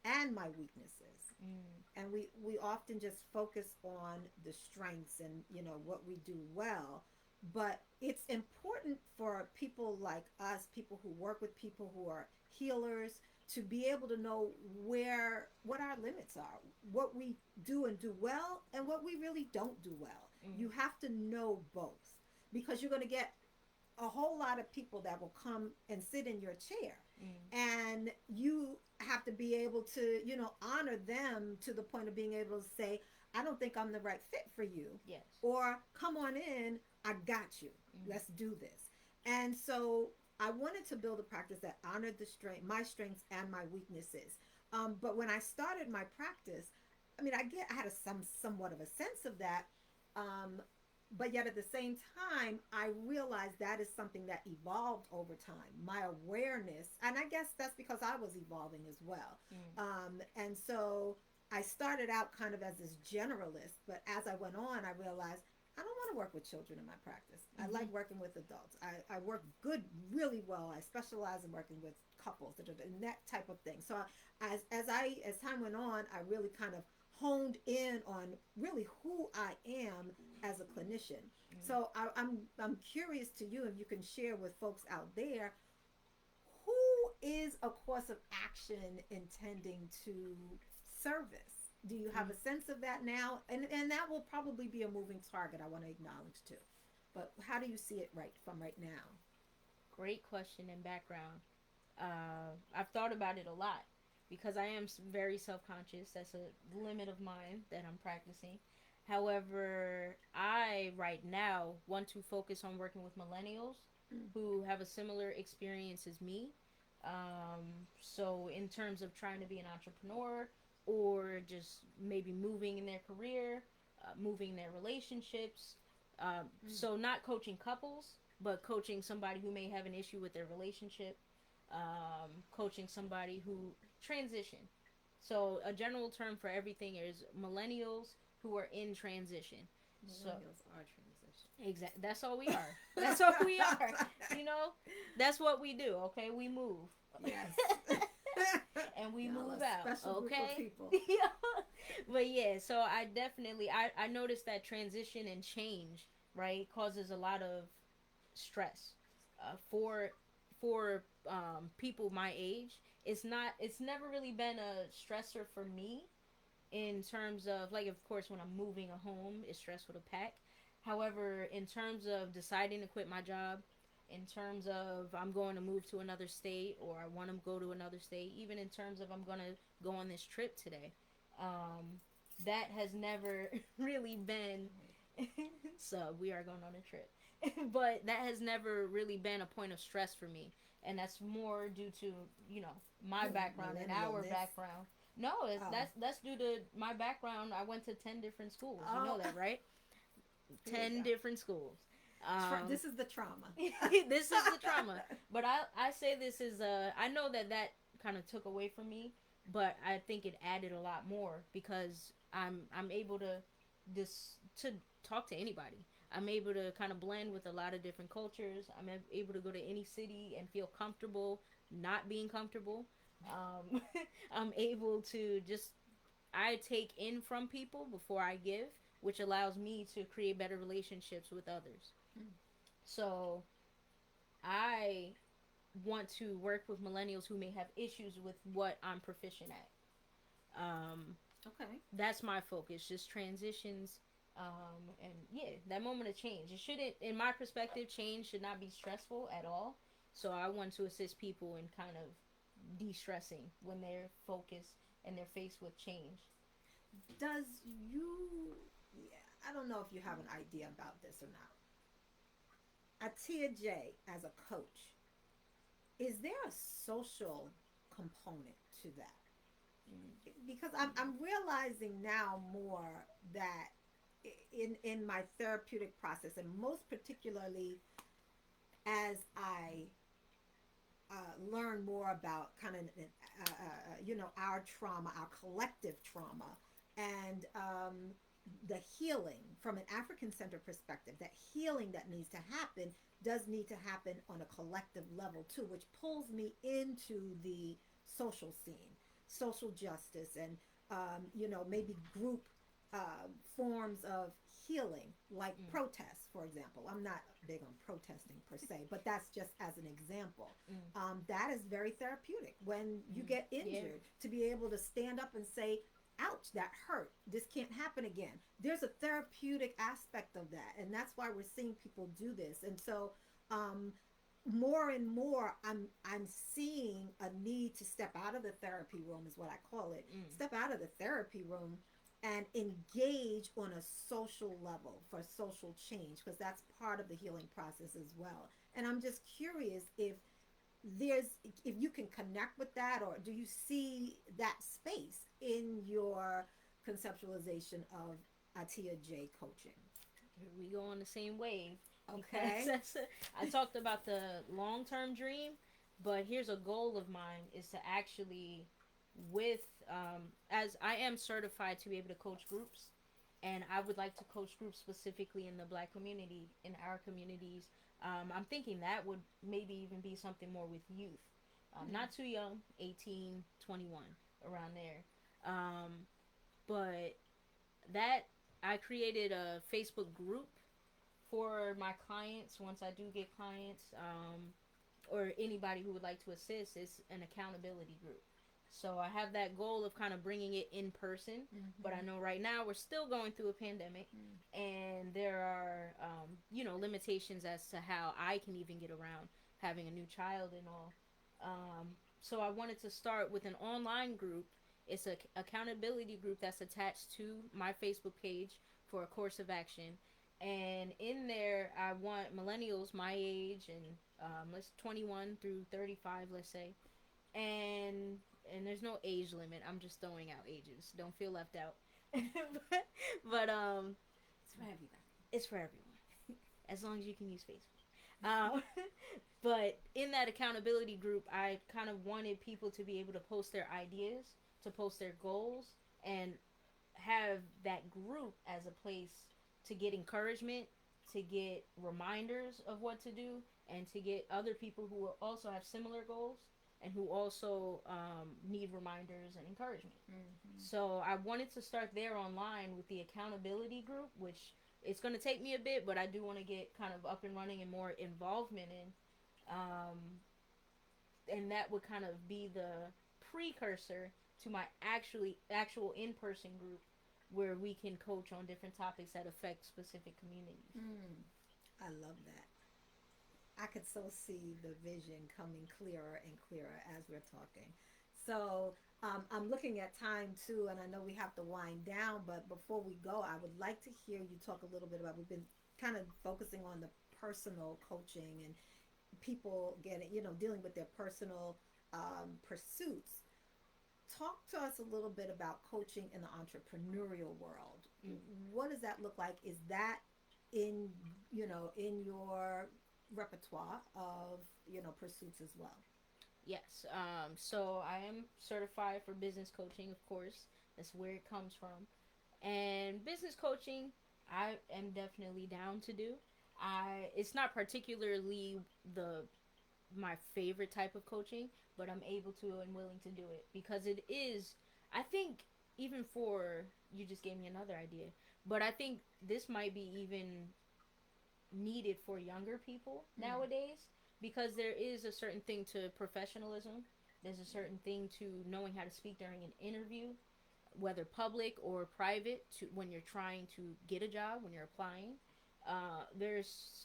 and my weaknesses. Mm. And we often just focus on the strengths and what we do well, but it's important for people like us, people who work with people who are healers, to be able to know what our limits are, what we do and do well, and what we really don't do well. Mm. You have to know both, because you're going to get a whole lot of people that will come and sit in your chair, Mm. and you have to be able to honor them to the point of being able to say, I don't think I'm the right fit for you, Yes. or come on in, I got you, Mm. let's do this. And so I wanted to build a practice that honored my strengths and my weaknesses. But when I started my practice, I mean, I had somewhat of a sense of that. um, but yet at the same time, I realized that is something that evolved over time, my awareness, and I guess that's because I was evolving as well. Mm. And so I started out kind of as this generalist, but as I went on, I realized I don't want to work with children in my practice. I Mm-hmm. like working with adults. I work really well. I specialize in working with couples and that type of thing. So as time went on, I really kind of honed in on really who I am as a clinician. Mm. So I'm curious to you if you can share with folks out there, who is a course of action intending to service? Do you have Mm. a sense of that now? And that will probably be a moving target, I want to acknowledge too. But how do you see it right now? Great question and background. I've thought about it a lot because I am very self conscious. That's a limit of mine that I'm practicing. However, I right now want to focus on working with millennials Mm. who have a similar experience as me. So, in terms of trying to be an entrepreneur or just maybe moving in their career, moving their relationships. Mm. So, not coaching couples, but coaching somebody who may have an issue with their relationship, coaching somebody who transition. So a general term for everything is millennials who are in transition. So Millennials are transition. exactly, that's all we are. That's all we are. You know, that's what we do. Okay, we move. Yes. And we Y'all move a out. special group of Okay. people. Yeah. But yeah, so I definitely I noticed that transition and change, right, causes a lot of stress for people my age. It's never really been a stressor for me in terms of, like, of course when I'm moving a home it's stressful to pack. However, in terms of deciding to quit my job, in terms of I'm going to move to another state or I want to go to another state, even in terms of I'm going to go on this trip today, um, that has never really been so we are going on a trip. But that has never really been a point of stress for me, and that's more due to my background and our Millennialness. background. No, Oh. that's due to my background. I went to 10 different schools. You Oh. know that, right? Here you 10 go. different schools. This is the trauma. This is the trauma. But I say this is I know that kind of took away from me, but I think it added a lot more because I'm able to this to talk to anybody. I'm able to kind of blend with a lot of different cultures. I'm able to go to any city and feel comfortable not being comfortable. Um, I'm able to just, I take in from people before I give, which allows me to create better relationships with others. Mm. So I want to work with millennials who may have issues with what I'm proficient at. Okay. That's my focus, just transitions. And yeah, that moment of change. It shouldn't, in my perspective, change should not be stressful at all. So I want to assist people in kind of de stressing when they're focused and they're faced with change. Does you, yeah, I don't know if you have an idea about this or not. Atiya J, as a coach, is there a social component to that? Because I'm realizing now more that in my therapeutic process, and most particularly as I learn more about kind of our trauma, our collective trauma, and the healing from an African centered perspective. That healing that needs to happen does need to happen on a collective level too, which pulls me into the social scene, social justice, and maybe group forms of healing, like Mm, protests, for example. I'm not big on protesting per se, but that's just as an example. mm, That is very therapeutic when you mm. get Yeah. injured to be able to stand up and say, ouch, that hurt. This can't happen again. There's a therapeutic aspect of that. And that's why we're seeing people do this. And so, um, more and more I'm seeing a need to step out of the therapy room, is what I call it. Mm, Step out of the therapy room and engage on a social level for social change, because that's part of the healing process as well. And I'm just curious there's if you can connect with that, or do you see that space in your conceptualization of Atiya J coaching? here we go on the same wave because Okay. I talked about the long term dream, but here's a goal of mine is to actually, with as I am certified to be able to coach groups, and I would like to coach groups specifically in the Black community, in our communities. I'm thinking that would maybe even be something more with youth, Mm. not too young, 18, 21, around there. Um, but that, I created a Facebook group for my clients once I do get clients, or anybody who would like to assist. It's an accountability group. So I have that goal of kind of bringing it in person, but I Mm-hmm. know right now we're still going through a pandemic, Mm. and there are limitations as to how I can even get around having a new child and all. So I wanted to start with an online group. It's a accountability group that's attached to my Facebook page for a course of action. And in there, I want millennials my age and let's 21 through 35, let's say, and there's no age limit. I'm just throwing out ages. Don't feel left out. but It's for everybody. it's for everyone as long as you can use Facebook. But in that accountability group, I kind of wanted people to be able to post their ideas, to post their goals, and have that group as a place to get encouragement, to get reminders of what to do, and to get other people who also have similar goals and who also need reminders and encouragement. Mm-hmm. So I wanted to start there online with the accountability group, which it's going to take me a bit, but I do want to get kind of up and running and more involvement in. Um, and that would kind of be the precursor to my actual in person group where we can coach on different topics that affect specific communities. Mm. I love that. I could so see the vision coming clearer and clearer as we're talking. So I'm looking at time too, and I know we have to wind down. But before we go, I would like to hear you talk a little bit about. We've been kind of focusing on the personal coaching and people getting, dealing with their personal pursuits. Talk to us a little bit about coaching in the entrepreneurial world. Mm. What does that look like? Is that in in your repertoire of pursuits as well? Yes. So I am certified for business coaching, of course. That's where it comes from. And business coaching, I am definitely down to do. It's not particularly the my favorite type of coaching, but I'm able to and willing to do it because it is. I think even for you just gave me another idea, but I think this might be even needed for younger people Mm. nowadays because there is a certain thing to professionalism. There's a certain thing to knowing how to speak during an interview, whether public or private, to when you're trying to get a job, when you're applying. There's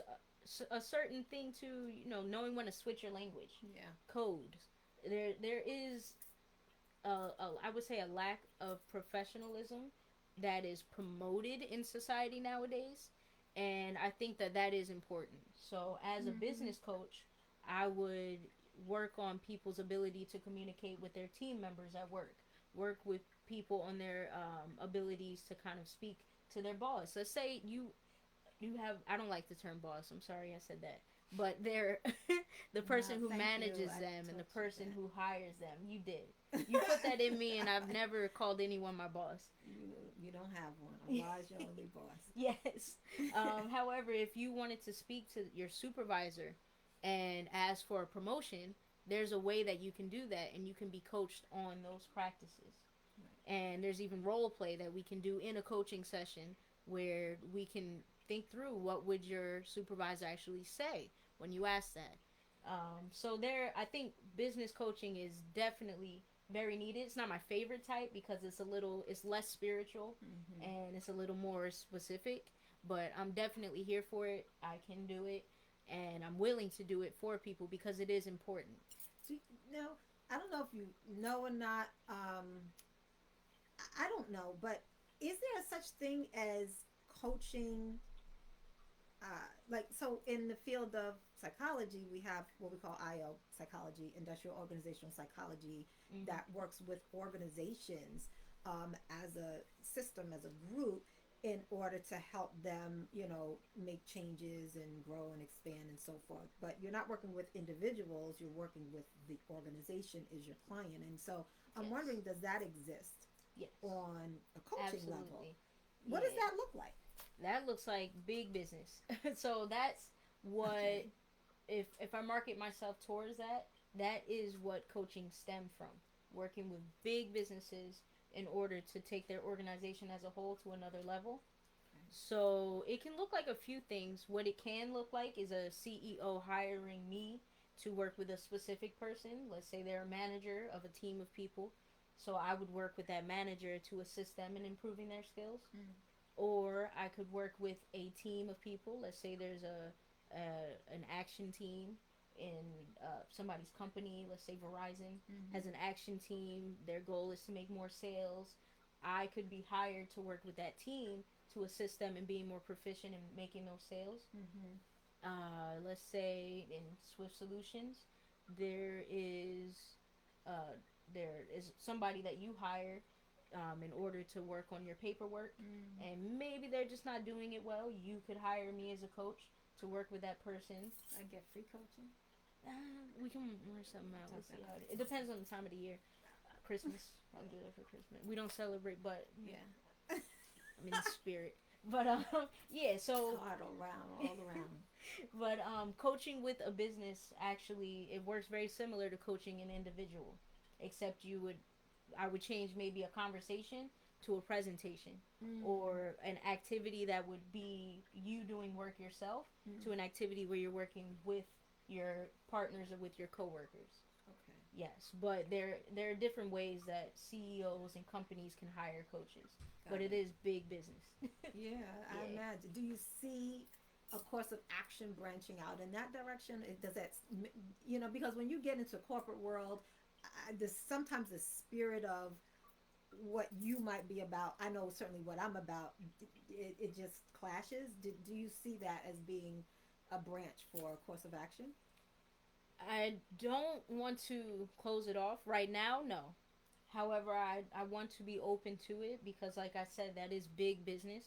a certain thing to knowing when to switch your language, Yeah. code. There is I would say a lack of professionalism that is promoted in society nowadays, and I think that that is important. So as a Mm-hmm. business coach, I would work on people's ability to communicate with their team members at work with people on their abilities to kind of speak to their boss. Let's say you have, I don't like the term boss, I'm sorry I said that, but they're the No, person who thank you. manages I them and the taught you person that. who hires them. You did, you put that in me, and I've never called anyone my boss. You don't have one. Otherwise, you're only boss. Yes. However, if you wanted to speak to your supervisor and ask for a promotion, there's a way that you can do that, and you can be coached on those practices. Right. And there's even role play that we can do in a coaching session where we can think through what would your supervisor actually say when you ask that. So there, I think business coaching is definitely very needed. It's not my favorite type because it's less spiritual Mm-hmm. and it's a little more specific. But I'm definitely here for it. I can do it, and I'm willing to do it for people because it is important. So, no, I don't know if you know or not. I don't know, but is there such thing as coaching? Like, so in the field of psychology, we have what we call IO psychology, industrial organizational psychology, Mm-hmm. that works with organizations as a system, as a group, in order to help them, make changes and grow and expand and so forth. But you're not working with individuals, you're working with the organization is your client. And so I'm Yes. wondering, does that exist Yes. on a coaching level? Absolutely. What does Yeah. that look like? That looks like big business. So that's what, Okay. if I market myself towards that, that is what coaching stemmed from. Working with big businesses in order to take their organization as a whole to another level. So it can look like a few things. What it can look like is a CEO hiring me to work with a specific person. Let's say they're a manager of a team of people. So I would work with that manager to assist them in improving their skills. Mm. Or I could work with a team of people. Let's say there's an action team in somebody's company. Let's say Verizon Mm-hmm. has an action team. Their goal is to make more sales. I could be hired to work with that team to assist them in being more proficient in making those sales. Mm-hmm. Let's say in Swift Solutions, there is uh, there is somebody that you hire in order to work on your paperwork, Mm. and maybe they're just not doing it well. You could hire me as a coach to work with that person. I get free coaching. We can work something out. We'll see Okay. how it depends on the time of the year. Christmas, I'll do that for Christmas. We don't celebrate, but Yeah. I'm in the spirit. But yeah. So Hard all around, all around. but coaching with a business, actually, it works very similar to coaching an individual, except I would change maybe a conversation to a presentation, Mm. or an activity that would be you doing work yourself Mm. to an activity where you're working with your partners or with your coworkers. Okay. Yes, but there are different ways that CEOs and companies can hire coaches, but Got it it. is big business. Yeah, I Yeah. imagine. Do you see a course of action branching out in that direction? Does that, because when you get into corporate world, there's sometimes the spirit of what you might be about. I know certainly what I'm about. It just clashes. Do you see that as being a branch for a course of action? I don't want to close it off right now, no. However, I want to be open to it because, like I said, that is big business.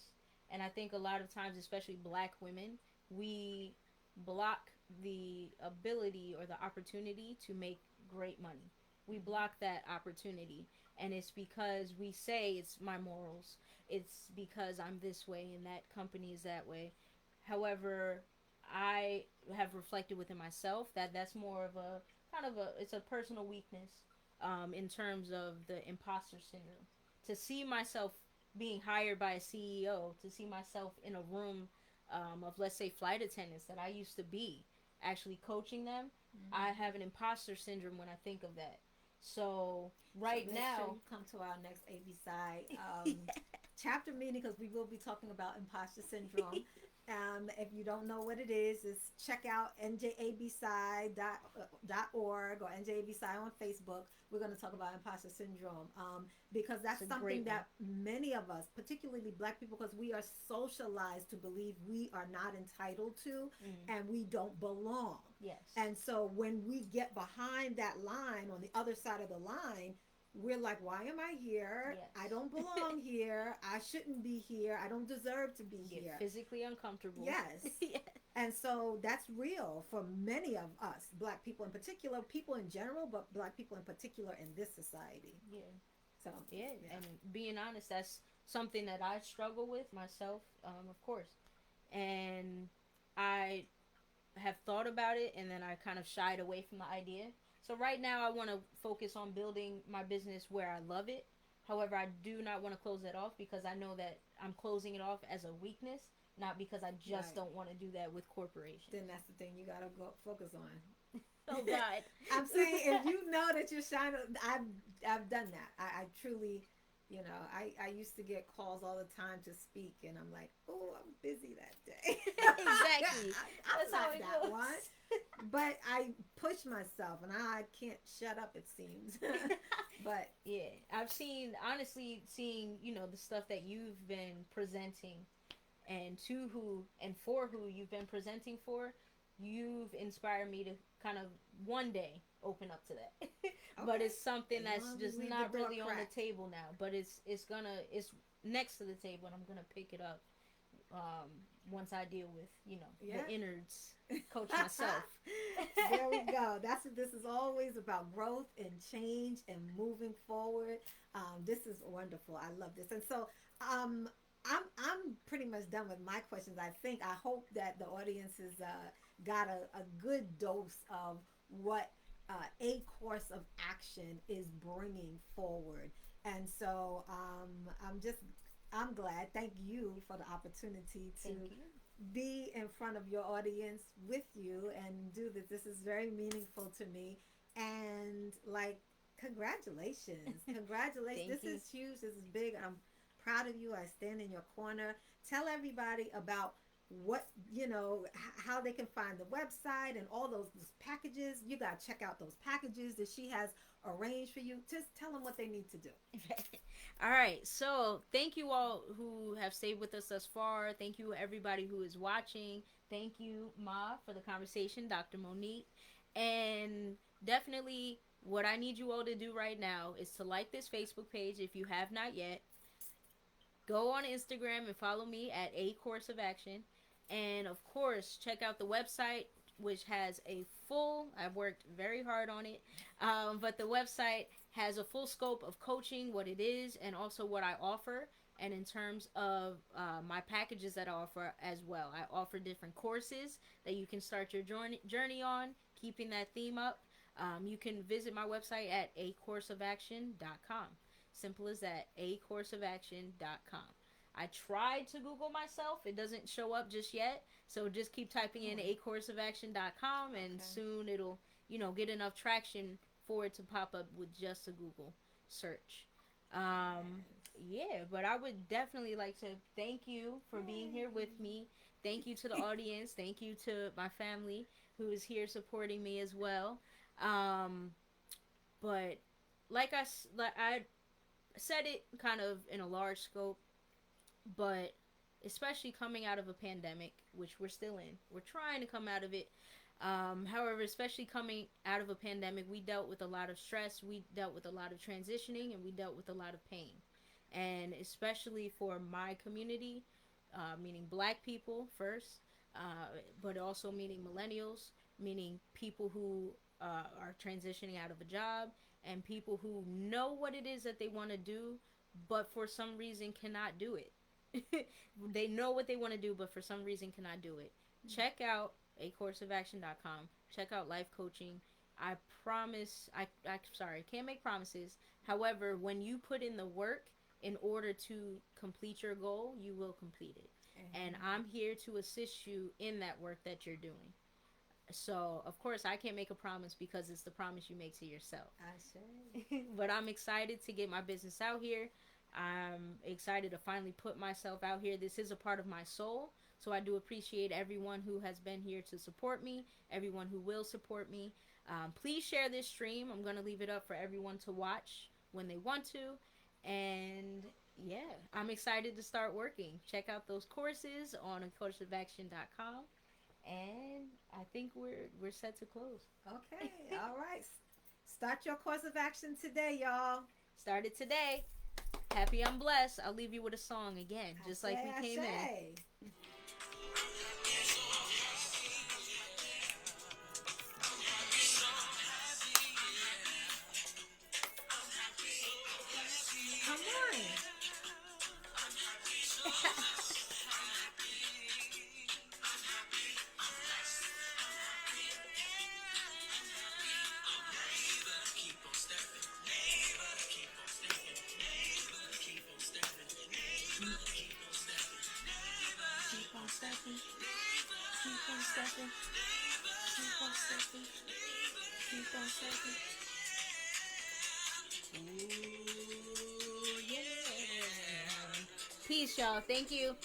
And I think a lot of times, especially black women, we block the ability or the opportunity to make great money. We block that opportunity. And it's because we say it's my morals. It's because I'm this way and that company is that way. However, I have reflected within myself that that's more of a kind of a it's a personal weakness, in terms of the imposter syndrome. To see myself being hired by a CEO, to see myself in a room, of, let's say, flight attendants that I used to be, actually coaching them, I Mm-hmm. have an imposter syndrome when I think of that. So So right make sure now, you come to our next AB side chapter meeting because we will be talking about imposter syndrome. If you don't know what it is check out njabside.org or njabside on Facebook. We're going to talk about imposter syndrome because it's that's a something great one. that many of us, particularly Black people, because we are socialized to believe we are not entitled to Mm. and we don't belong. Yes. And so when we get behind that line on the other side of the line, we're like, why am I here? I Yes. don't belong here. I shouldn't be here. I don't deserve to be Get here. physically uncomfortable. Yes. Yeah. And so that's real for many of us, Black people in particular, people in general, but Black people in particular in this society. Yeah. So, Yeah. yeah. And being honest, that's something that I struggle with myself, of course. And I have thought about it, and then I kind of shied away from the idea. So right now I want to focus on building my business where I love it. However, I do not want to close that off because I know that I'm closing it off as a weakness, not because I just Right. don't want to do that with corporations. Then that's the thing you got to go focus on. Oh God. I'm saying if you know that you're shining, I've done that. I truly, I used to get calls all the time to speak, and I'm like, oh, I'm busy that day. Exactly. I'm That's how not it that goes. one, but I push myself, and I can't shut up. It seems, but Yeah, I've seen, honestly, seeing, the stuff that you've been presenting, and to who and for who you've been presenting for, you've inspired me to kind of one day open up to that. But okay, it's something as that's long as we just leave the not door really on the cracked. table now. But it's next to the table, and I'm gonna pick it up, um, once I deal with Yeah. the innards, coach myself. There we go. That's what this is always about: growth and change and moving forward. This is wonderful. I love this. And so, um, I'm pretty much done with my questions. I hope that the audience has got a good dose of what a course of action is bringing forward. And so, I'm glad. Thank you for the opportunity to Thank you. be in front of your audience with you and do this. This is very meaningful to me. And like, congratulations. Congratulations. Thank This you. is huge. This is big. I'm proud of you. I stand in your corner. Tell everybody about what, how they can find the website and all those packages. You got to check out those packages that she has arranged for you. Just tell them what they need to do. All right. So, thank you all who have stayed with us thus far. Thank you, everybody who is watching. Thank you, Ma, for the conversation, Dr. Monique. And definitely, what I need you all to do right now is to like this Facebook page if you have not yet. Go on Instagram and follow me at A Course of Action. And of course, check out the website, which has a full, I've worked very hard on it, but the website has a full scope of coaching, what it is, and also what I offer. And in terms of my packages that I offer as well, I offer different courses that you can start your journey on, keeping that theme up. You can visit my website at acourseofaction.com. Simple as that, acourseofaction.com. I tried to Google myself. It doesn't show up just yet. So just keep typing in Oh, acourseofaction.com, and okay. soon it'll, get enough traction for it to pop up with just a Google search. Um, Yes. yeah, but I would definitely like to thank you for being here with me. Thank you to the Yay. audience. Thank you to my family who is here supporting me as well. Um, but like I said it kind of in a large scope, but especially coming out of a pandemic, which we're still in, we're trying to come out of it. However, especially coming out of a pandemic, we dealt with a lot of stress, we dealt with a lot of transitioning, and we dealt with a lot of pain. And especially for my community, meaning black people first, but also meaning millennials, meaning people who are transitioning out of a job, and people who know what it is that they want to do, but for some reason cannot do it. They know what they want to do, but for some reason cannot do it. Check out acourseofaction.com. Check out life coaching. I promise, I sorry, can't make promises. However, when you put in the work in order to complete your goal, you will complete it. And I'm here to assist you in that work that you're doing. So, of course, I can't make a promise because it's the promise you make to yourself. I say. But I'm excited to get my business out here. I'm excited to finally put myself out here. This is a part of my soul. So I do appreciate everyone who has been here to support me, everyone who will support me. Please share this stream. I'm going to leave it up for everyone to watch when they want to. And yeah, I'm excited to start working. Check out those courses on acourseofaction.com. And I think we're set to close. Okay, all right. Start your course of action today, y'all. Start it today. Happy I'm blessed. I'll leave you with a song again, just like we came in. Come on. Keep on stepping. Keep on stepping. Keep on stepping. Keep on stepping. Ooh, yeah. Peace, y'all. Thank you.